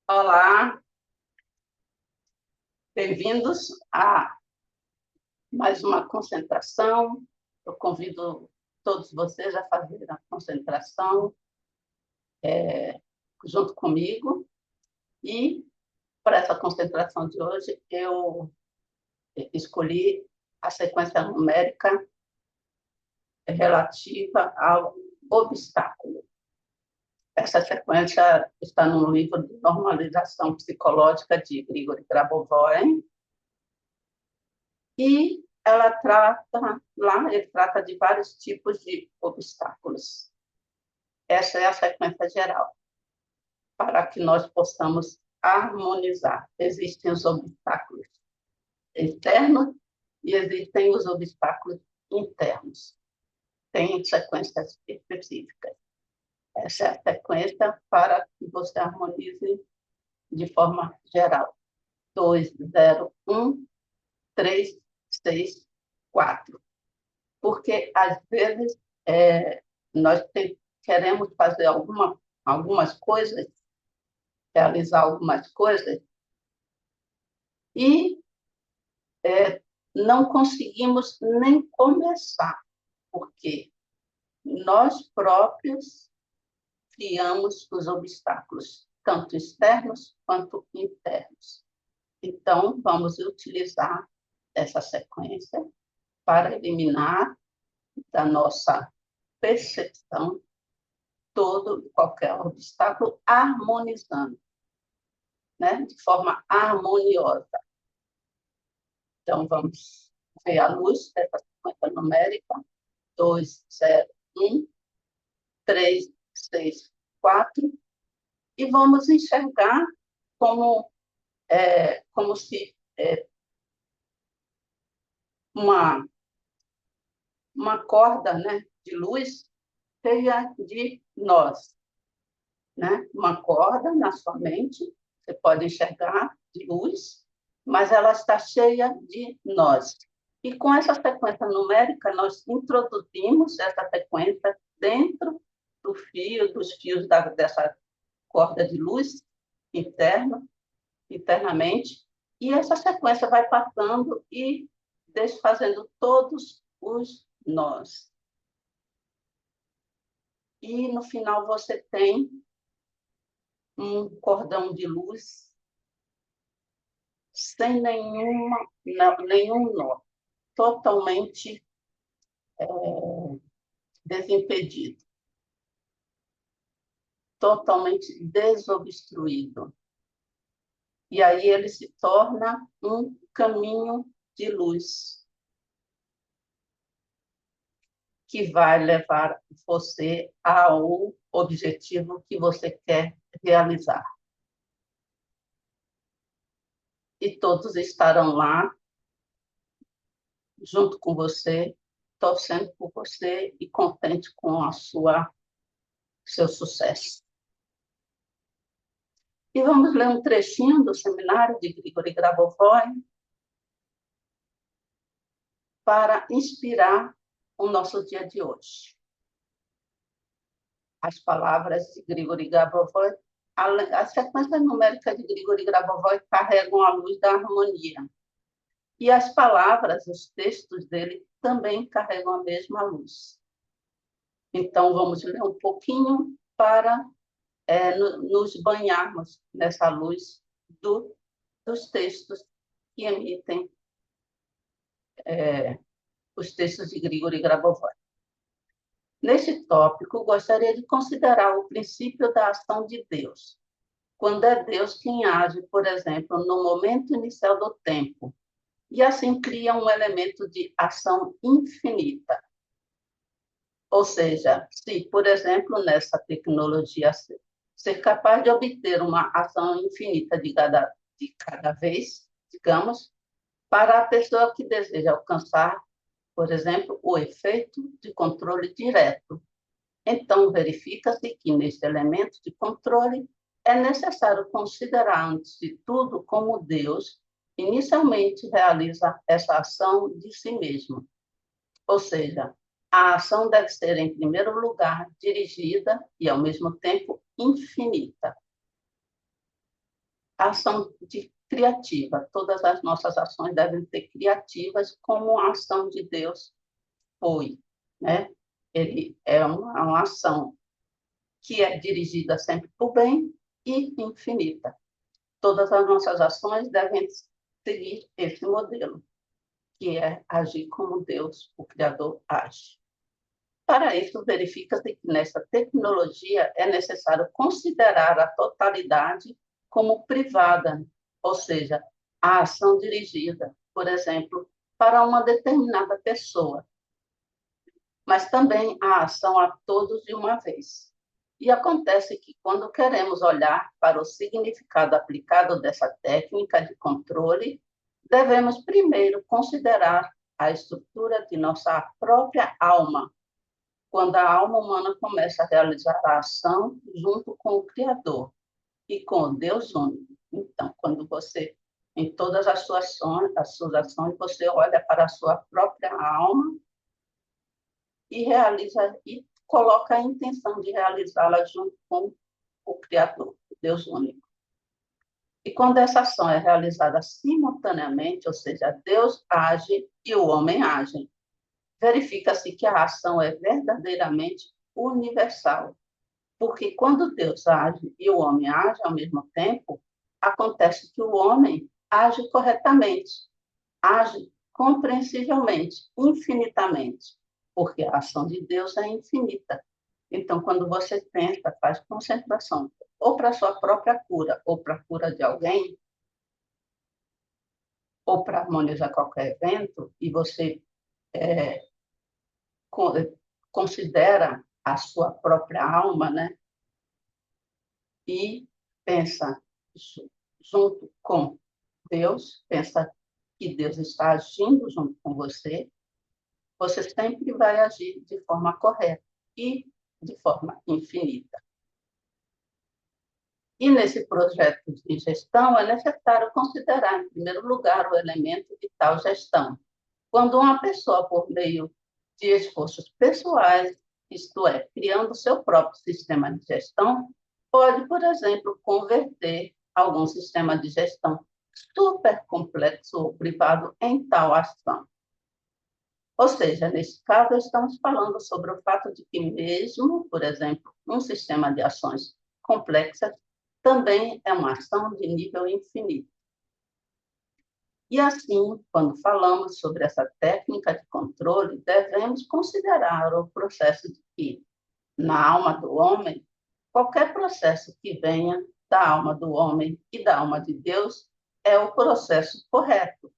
Olá, bem-vindos a mais uma concentração. Eu convido todos vocês a fazer a concentração junto comigo. E para essa concentração de hoje, eu escolhi a sequência numérica relativa ao obstáculo. Essa sequência está no livro de Normalização Psicológica de Grigori Grabovoi, e ele trata de vários tipos de obstáculos. Essa é a sequência geral, para que nós possamos harmonizar. Existem os obstáculos externos e existem os obstáculos internos. Tem sequências específicas. Essa é a sequência para que você harmonize de forma geral. 2, 0, 1, 3, 6, 4. Porque, às vezes, nós queremos fazer algumas coisas, realizar algumas coisas, e não conseguimos nem começar, porque nós próprios criamos os obstáculos, tanto externos quanto internos. Então, vamos utilizar essa sequência para eliminar da nossa percepção todo e qualquer obstáculo, harmonizando, né? De forma harmoniosa. Então, vamos ver a luz dessa sequência numérica: 2, 0, 1, 3, 6, 4, e vamos enxergar como se uma, uma corda, né, de luz cheia de nós, né? Uma corda na sua mente, você pode enxergar de luz, mas ela está cheia de nós. E com essa sequência numérica, nós introduzimos essa sequência dentro dos fios dessa corda de luz internamente, e essa sequência vai passando e desfazendo todos os nós. E no final você tem um cordão de luz sem nenhum nó, totalmente desimpedido, totalmente desobstruído. E aí ele se torna um caminho de luz que vai levar você ao objetivo que você quer realizar. E todos estarão lá, junto com você, torcendo por você e contente com seu sucesso. E vamos ler um trechinho do seminário de Grigori Grabovoi para inspirar o nosso dia de hoje. As palavras de Grigori Grabovoi, a sequência numérica de Grigori Grabovoi carregam a luz da harmonia. E as palavras, os textos dele, também carregam a mesma luz. Então, vamos ler um pouquinho para nos banharmos nessa luz dos textos que emitem os textos de Grigori Grabovoi. Nesse tópico, gostaria de considerar o princípio da ação de Deus, quando é Deus quem age, por exemplo, no momento inicial do tempo, e assim cria um elemento de ação infinita. Ou seja, se, por exemplo, nessa tecnologia ser capaz de obter uma ação infinita de cada vez, digamos, para a pessoa que deseja alcançar, por exemplo, o efeito de controle direto. Então, verifica-se que, neste elemento de controle, é necessário considerar, antes de tudo, como Deus inicialmente realiza essa ação de si mesmo. Ou seja, a ação deve ser, em primeiro lugar, dirigida e, ao mesmo tempo, infinita. ação criativa. Todas as nossas ações devem ser criativas, como a ação de Deus foi, né? Ele é uma ação que é dirigida sempre para o bem e infinita. Todas as nossas ações devem seguir esse modelo, que é agir como Deus, o Criador, age. Para isso, verifica-se que nessa tecnologia é necessário considerar a totalidade como privada, ou seja, a ação dirigida, por exemplo, para uma determinada pessoa, mas também a ação a todos de uma vez. E acontece que, quando queremos olhar para o significado aplicado dessa técnica de controle, devemos primeiro considerar a estrutura de nossa própria alma, quando a alma humana começa a realizar a ação junto com o Criador e com o Deus único. Então, quando você, em todas as suas ações, você olha para a sua própria alma e realiza e coloca a intenção de realizá-la junto com o Criador, o Deus único. E quando essa ação é realizada simultaneamente, ou seja, Deus age e o homem age, verifica-se que a ação é verdadeiramente universal. Porque quando Deus age e o homem age ao mesmo tempo, acontece que o homem age corretamente, age compreensivelmente, infinitamente, porque a ação de Deus é infinita. Então, quando você pensa, faz concentração, ou para a sua própria cura, ou para a cura de alguém, ou para harmonizar qualquer evento, e você é, considera a sua própria alma, né? E pensa junto com Deus, pensa que Deus está agindo junto com você, você sempre vai agir de forma correta e de forma infinita. E nesse projeto de gestão é necessário considerar, em primeiro lugar, o elemento de tal gestão. Quando uma pessoa, por meio de esforços pessoais, isto é, criando seu próprio sistema de gestão, pode, por exemplo, converter algum sistema de gestão super complexo ou privado em tal ação. Ou seja, nesse caso, estamos falando sobre o fato de que mesmo, por exemplo, um sistema de ações complexas também é uma ação de nível infinito. E assim, quando falamos sobre essa técnica de controle, devemos considerar o processo de que, na alma do homem, qualquer processo que venha da alma do homem e da alma de Deus é o processo correto.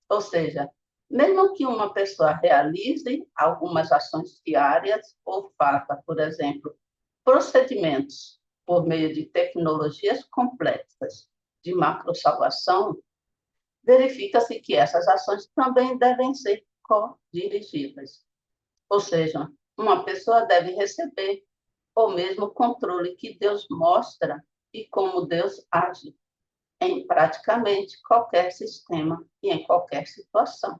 Ou seja, mesmo que uma pessoa realize algumas ações diárias ou faça, por exemplo, procedimentos por meio de tecnologias complexas de macrosalvação, verifica-se que essas ações também devem ser co-dirigidas. Ou seja, uma pessoa deve receber o mesmo controle que Deus mostra e como Deus age em praticamente qualquer sistema e em qualquer situação.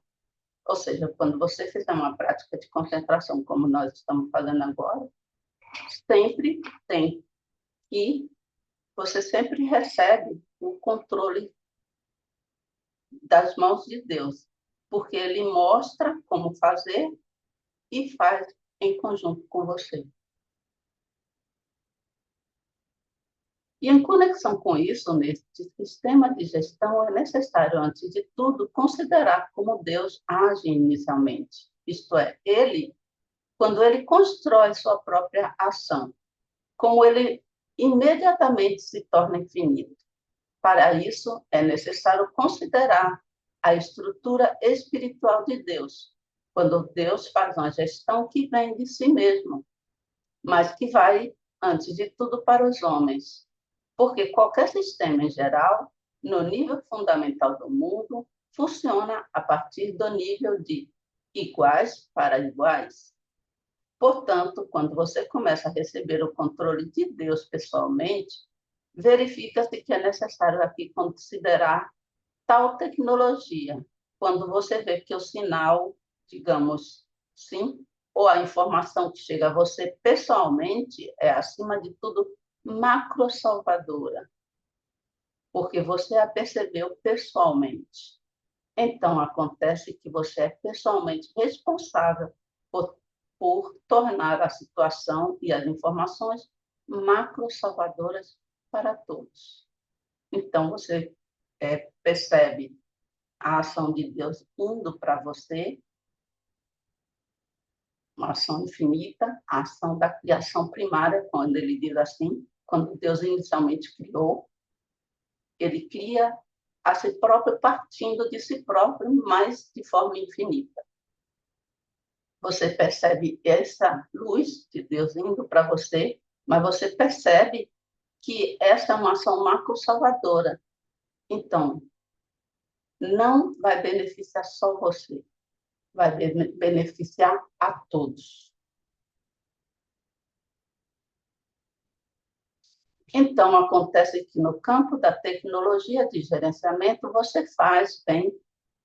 Ou seja, quando você fizer uma prática de concentração, como nós estamos fazendo agora, sempre tem e você sempre recebe o controle das mãos de Deus, porque Ele mostra como fazer e faz em conjunto com você. E em conexão com isso, nesse sistema de gestão, é necessário, antes de tudo, considerar como Deus age inicialmente. Isto é, quando ele constrói sua própria ação, como ele imediatamente se torna infinito. Para isso, é necessário considerar a estrutura espiritual de Deus, quando Deus faz uma gestão que vem de si mesmo, mas que vai, antes de tudo, para os homens. Porque qualquer sistema em geral, no nível fundamental do mundo, funciona a partir do nível de iguais para iguais. Portanto, quando você começa a receber o controle de Deus pessoalmente, verifica-se que é necessário aqui considerar tal tecnologia. Quando você vê que o sinal, digamos, sim, ou a informação que chega a você pessoalmente é, acima de tudo, macro-salvadora. porque você a percebeu pessoalmente. Então, acontece que você é pessoalmente responsável por tornar a situação e as informações macro-salvadoras para todos. Então, você percebe a ação de Deus indo para você, uma ação infinita, a ação da criação primária, quando ele diz assim, quando Deus inicialmente criou, ele cria a si próprio partindo de si próprio, mas de forma infinita. Você percebe essa luz de Deus indo para você, mas você percebe que essa é uma ação macro-salvadora. Então, não vai beneficiar só você, vai beneficiar a todos. Então, acontece que no campo da tecnologia de gerenciamento, você faz bem,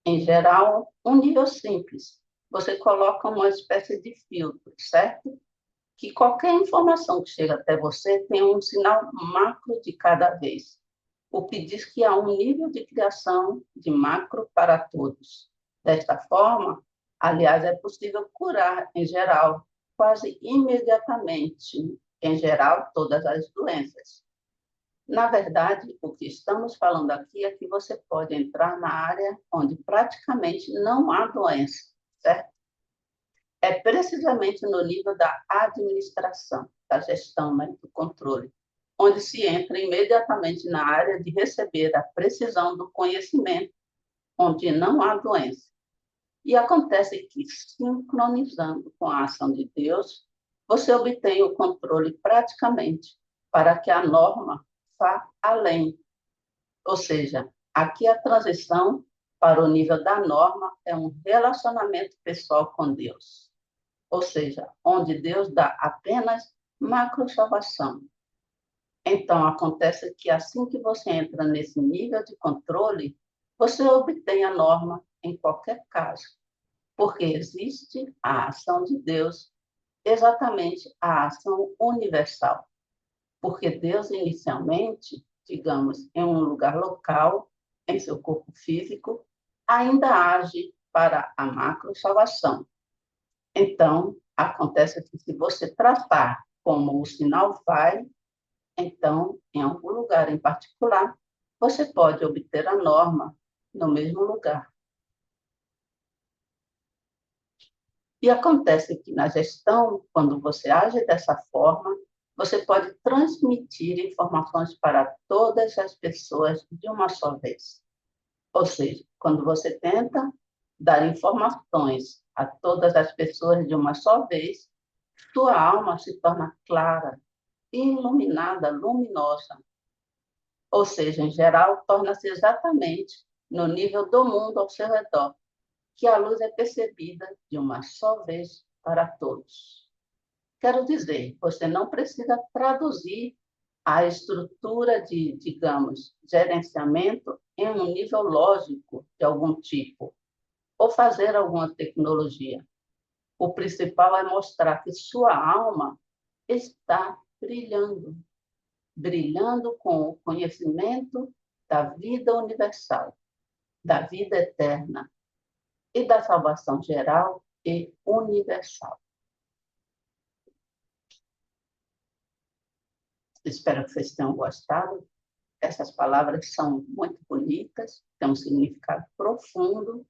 em geral, um nível simples. Você coloca uma espécie de filtro, certo? Que qualquer informação que chega até você tem um sinal macro de cada vez, o que diz que há um nível de criação de macro para todos. Desta forma, aliás, é possível curar, em geral, quase imediatamente, em geral, todas as doenças. Na verdade, o que estamos falando aqui é que você pode entrar na área onde praticamente não há doença, certo? É precisamente no nível da administração, da gestão, né, do controle, onde se entra imediatamente na área de receber a precisão do conhecimento, onde não há doença. E acontece que, sincronizando com a ação de Deus, você obtém o controle praticamente para que a norma vá além. Ou seja, aqui a transição para o nível da norma é um relacionamento pessoal com Deus. Ou seja, onde Deus dá apenas macro-salvação. Então, acontece que assim que você entra nesse nível de controle, você obtém a norma em qualquer caso, porque existe a ação de Deus, exatamente a ação universal. Porque Deus, inicialmente, digamos, em um lugar local, em seu corpo físico, ainda age para a macro-salvação. Então, acontece que se você tratar como o sinal vai, então, em algum lugar em particular, você pode obter a norma no mesmo lugar. E acontece que na gestão, quando você age dessa forma, você pode transmitir informações para todas as pessoas de uma só vez. Ou seja, quando você tenta dar informações a todas as pessoas de uma só vez, sua alma se torna clara, iluminada, luminosa. Ou seja, em geral, torna-se exatamente no nível do mundo ao seu redor, que a luz é percebida de uma só vez para todos. Quero dizer, você não precisa traduzir a estrutura de, digamos, gerenciamento em um nível lógico de algum tipo, ou fazer alguma tecnologia. O principal é mostrar que sua alma está brilhando, brilhando com o conhecimento da vida universal, da vida eterna e da salvação geral e universal. Espero que vocês tenham gostado. Essas palavras são muito bonitas, têm um significado profundo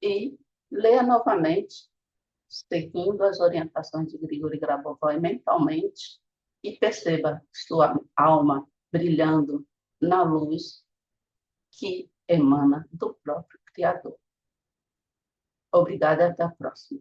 e leia novamente, seguindo as orientações de Grigori Grabovoi mentalmente e perceba sua alma brilhando na luz que emana do próprio Criador. Obrigada e até a próxima.